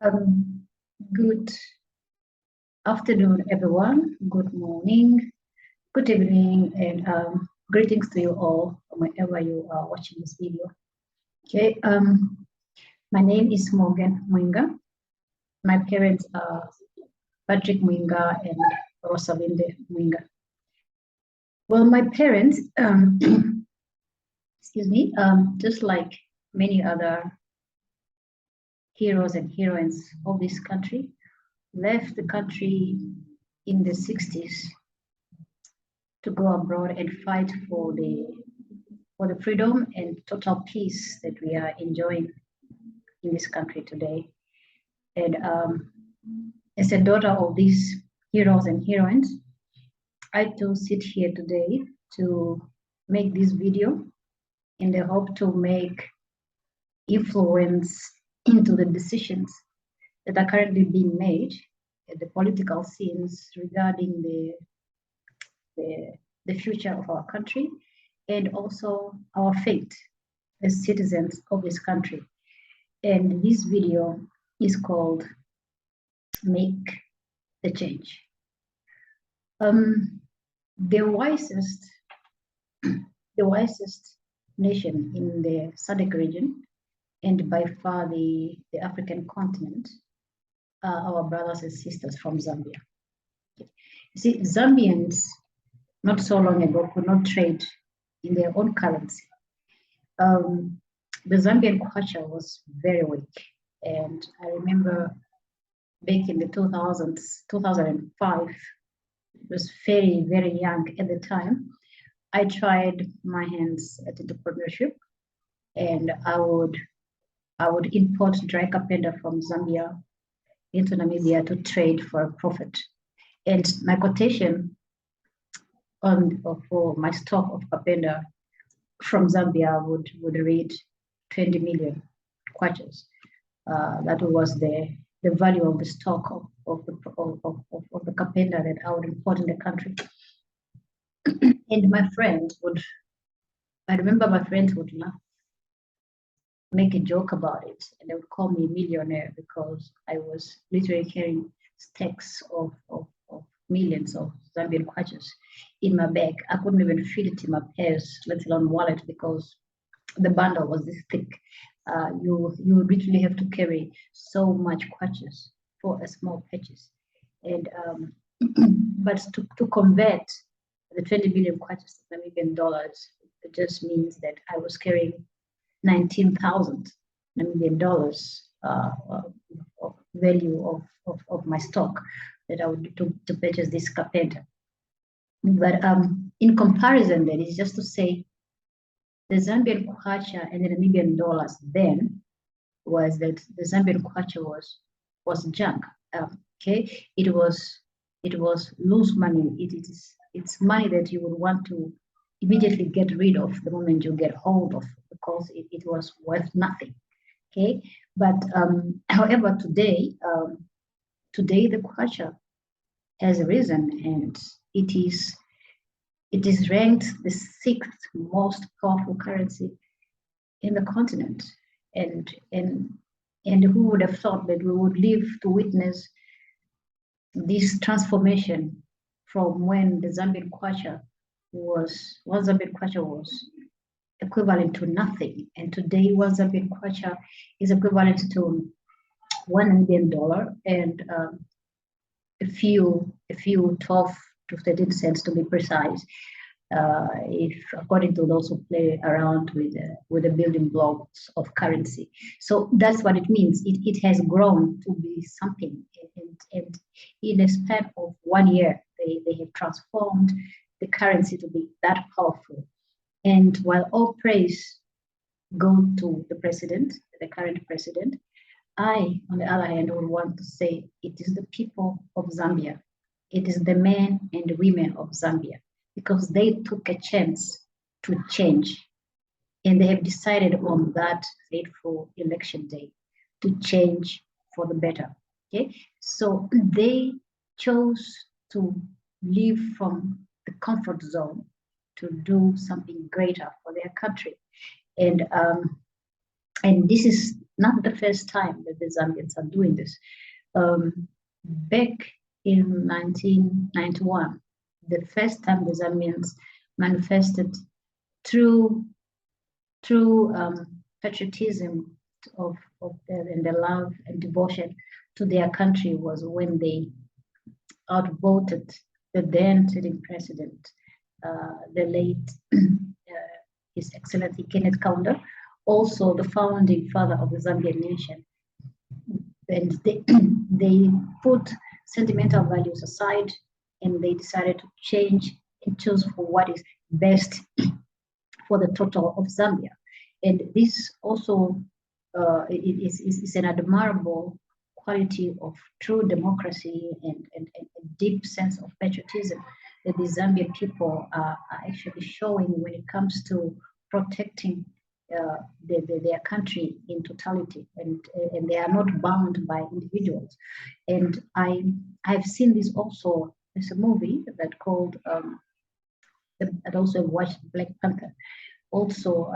Um, Good afternoon, everyone. Good morning, good evening, and greetings to you all wherever you are watching this video. Okay, my name is Morgan Mwinga. My parents are Patrick Mwinga and Rosalinde Mwinga. Well, my parents, excuse me, just like many other heroes and heroines of this country, left the country in the 60s to go abroad and fight for the freedom and total peace that we are enjoying in this country today. And as a daughter of these heroes and heroines, I too sit here today to make this video in the hope to make influence into the decisions that are currently being made at the political scenes regarding the future of our country and also our fate as citizens of this country. And this video is called Make the Change. The wisest nation in the SADC region, and by far the African continent, are our brothers and sisters from Zambia. You see, Zambians not so long ago could not trade in their own currency. The Zambian kwacha was very weak, and I remember back in the 2005, I was very, very young at the time. I tried my hands at entrepreneurship, and I would import dry kapenda from Zambia into Namibia to trade for a profit. And my quotation for my stock of kapenda from Zambia would read 20 million kwachas. That was the value of the stock of the kapenda that I would import in the country. And I remember my friends would laugh, make a joke about it, and they would call me millionaire because I was literally carrying stacks of millions of Zambian kwachas in my bag. I couldn't even fit it in my purse, let alone wallet, because the bundle was this thick. You literally have to carry so much kwachas for a small purchase. And but to convert the 20 billion kwachas to Namibian dollars, it just means that I was carrying 19,000 Namibian dollars of value of my stock that I would do to purchase this kapenta. But in comparison, that is just to say, the Zambian kwacha and the Namibian dollars then was that the Zambian kwacha was junk. Okay, it was loose money. It's money that you would want to immediately get rid of the moment you get hold of, because it was worth nothing. Okay, but however, today the kwacha has risen, and it is ranked the 6th most powerful currency in the continent. And who would have thought that we would live to witness this transformation from when the Zambian kwacha was equivalent to nothing, and today one Zambian kwacha is equivalent to $1 million and a few 12 to 13 cents to be precise, if according to those who play around with the building blocks of currency. So that's what it means. It has grown to be something, and in a span of 1 year, they have transformed the currency to be that powerful. And while all praise go to the president, the current president, I, on the other hand, would want to say it is the people of Zambia. It is the men and women of Zambia, because they took a chance to change, and they have decided on that fateful election day to change for the better. Okay, so they chose to leave from the comfort zone to do something greater for their country. And And this is not the first time that the Zambians are doing this. Back in 1991, the first time the Zambians manifested through patriotism and the love and devotion to their country was when they outvoted the then sitting president, the late His Excellency Kenneth Kaunda, also the founding father of the Zambian nation. And they put sentimental values aside and they decided to change and choose for what is best for the total of Zambia. And this also is an admirable quality of true democracy and deep sense of patriotism that the Zambian people are actually showing when it comes to protecting their country in totality, and they are not bound by individuals. And I've seen this also. There's a movie that called I also watched Black Panther. Also,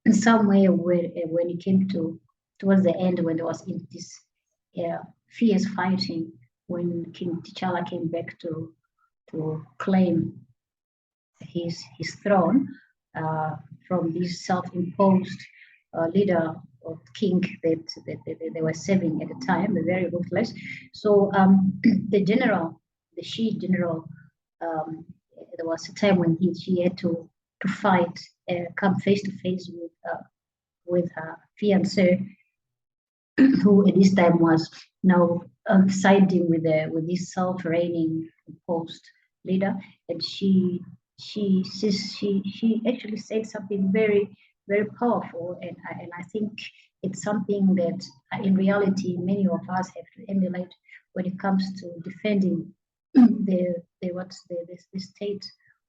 in some way, when it came towards the end, when there was in this fierce fighting, when King T'Challa came back to claim his throne from this self-imposed leader of king that they were serving at the time, very ruthless. So the general, the Shi general, there was a time when she had to fight, come face to face with her fiance, who at this time was now siding with this self-reigning imposed leader, and she actually said something very, very powerful, and I think it's something that in reality many of us have to emulate when it comes to defending the state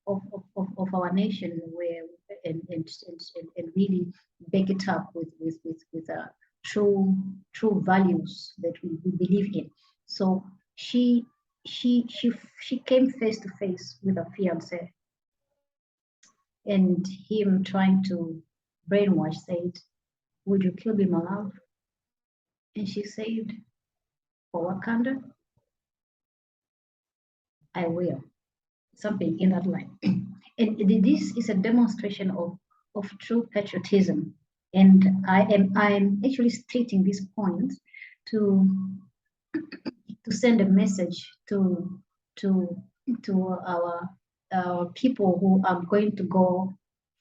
of our nation, where and really back it up with true values that we believe in. So she came face to face with her fiance, and him trying to brainwash said, "Would you kill me, my love?" And she said, "For Wakanda, I will." Something in that line. And this is a demonstration of true patriotism. And I'm actually stating this point to send a message to our people who are going to go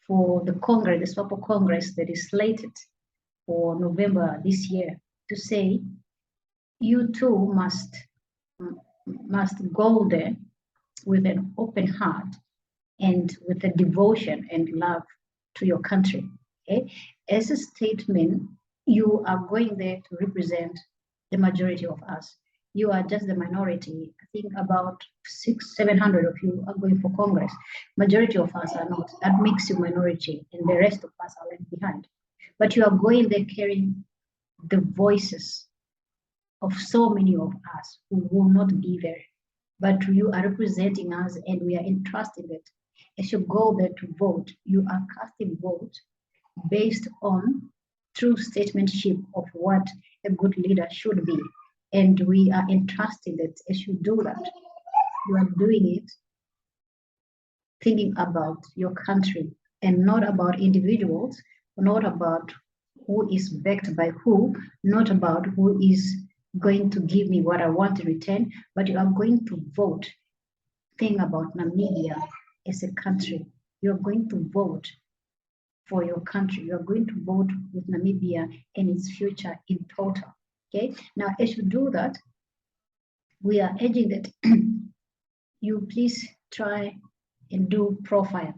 for the Congress, the SWAPO Congress that is slated for November this year, to say, you too must go there with an open heart and with a devotion and love to your country. Okay? As a statement, you are going there to represent the majority of us. You are just the minority. I think about 600-700 of you are going for Congress. Majority of us are not. That makes you minority, and the rest of us are left behind. But you are going there carrying the voices of so many of us who will not be there. But you are representing us, and we are entrusted that as you go there to vote, you are casting vote based on true statesmanship of what a good leader should be. And we are entrusted that as you do that, you are doing it thinking about your country and not about individuals, not about who is backed by who, not about who is going to give me what I want in return, but you are going to vote. Think about Namibia as a country. You're going to vote for your country. You're going to vote with Namibia and its future in total. Okay. Now, as you do that, we are urging that you please try and do profile.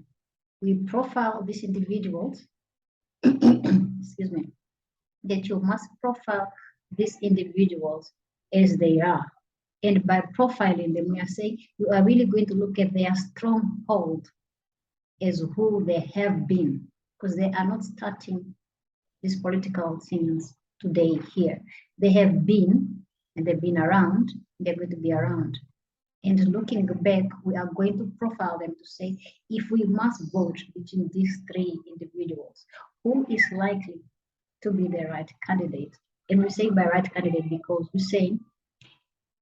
We profile these individuals. Excuse me. That you must profile these individuals as they are. And by profiling them, we are saying you are really going to look at their stronghold as who they have been, because they are not starting these political things today here. They have been, and they've been around, and they're going to be around. And looking back, we are going to profile them to say, if we must vote between these three individuals, who is likely to be the right candidate. And we're saying by right candidate because we're saying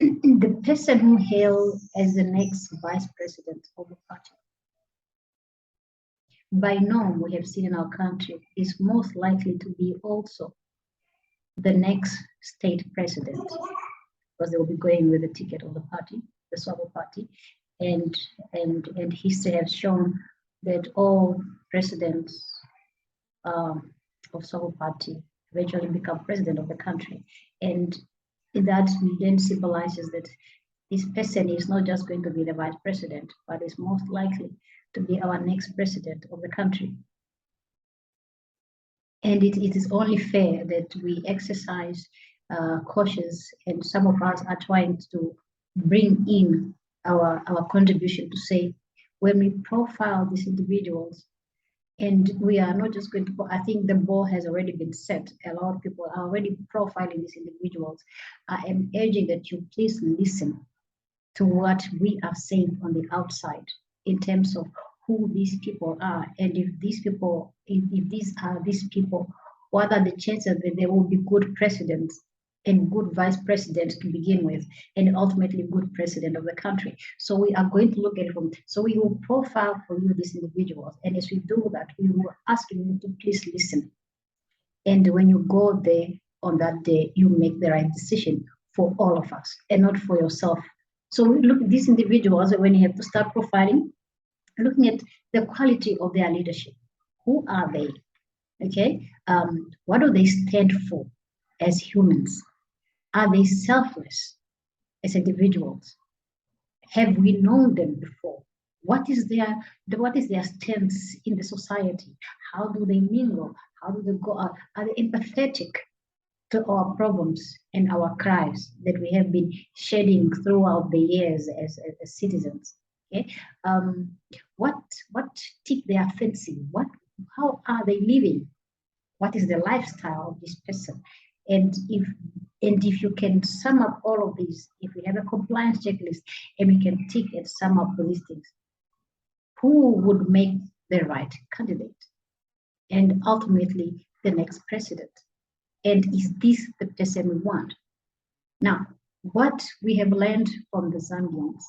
the person who hails as the next vice president of the party, by norm, we have seen in our country, is most likely to be also the next state president, because they will be going with the ticket of the party, the SWAPO party, and history has shown that all presidents of SWAPO party eventually become president of the country, and that then symbolizes that this person is not just going to be the vice president, but is most likely to be our next president of the country. And it is only fair that we exercise cautious, and some of us are trying to bring in our contribution to say, when we profile these individuals, and we are not just going to, I think the ball has already been set. A lot of people are already profiling these individuals. I am urging that you please listen to what we are saying on the outside in terms of who these people are, and if these people, if these are these people, what are the chances that they will be good presidents and good vice presidents to begin with, and ultimately good president of the country. So we are going to look at it from, so we will profile for you these individuals, and as we do that, we will ask you to please listen. And when you go there on that day, you make the right decision for all of us and not for yourself. So we look at these individuals, when you have to start profiling, looking at the quality of their leadership. Who are they? Okay, what do they stand for as humans? Are they selfless as individuals? Have we known them before? What is their stance in the society? How do they mingle? How do they go out? Are they empathetic to our problems and our cries that we have been shedding throughout the years as citizens? Okay, what tick their fancy? How are they living? What is the lifestyle of this person? And if you can sum up all of these, if we have a compliance checklist and we can tick and sum up these things, who would make the right candidate and ultimately the next president? And is this the person we want? Now, what we have learned from the Zambians,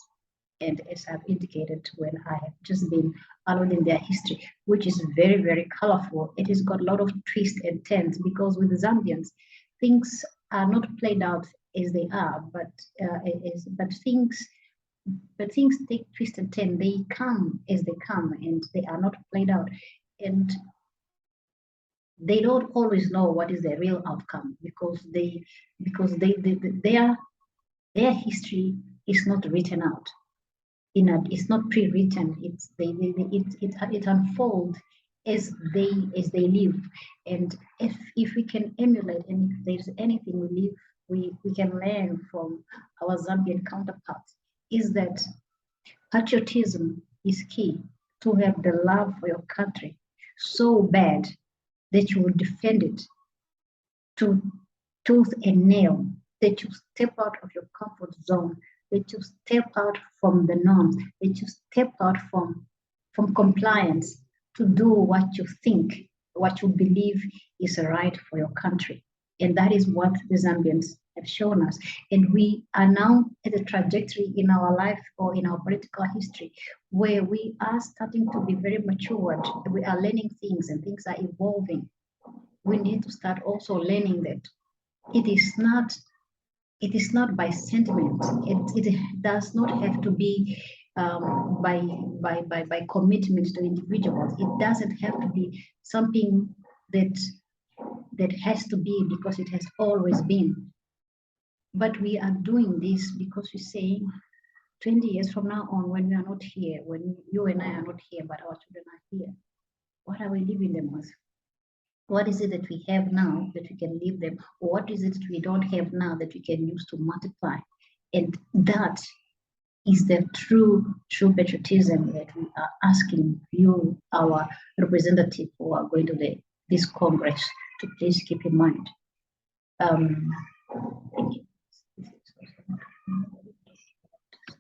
and as I've indicated when I have just been alluding their history, which is very, very colorful. It has got a lot of twists and turns, because with the Zambians, things are not played out as they are, but things take twist and turn. They come as they come, and they are not played out. And they don't always know what is the real outcome, because their history is not written out. It's not pre-written. It unfolds as they live. And if we can emulate, and if there's anything we can learn from our Zambian counterparts, is that patriotism is key. To have the love for your country so bad that you will defend it to tooth and nail, that you step out of your comfort zone, that you step out from the norms, that you step out from compliance to do what you think, what you believe is right for your country. And that is what the Zambians have shown us. And we are now at a trajectory in our life or in our political history where we are starting to be very matured. We are learning things, and things are evolving. We need to start also learning that it is not by sentiment. It does not have to be by commitment to individuals. It doesn't have to be something that has to be because it has always been. But we are doing this because we're saying 20 years from now on, when we are not here, when you and I are not here, but our children are here, what are we leaving them with? What is it that we have now that we can leave them? Or what is it that we don't have now that we can use to multiply? And that is the true patriotism that we are asking you, our representative who are going to this Congress, to please keep in mind. Thank you.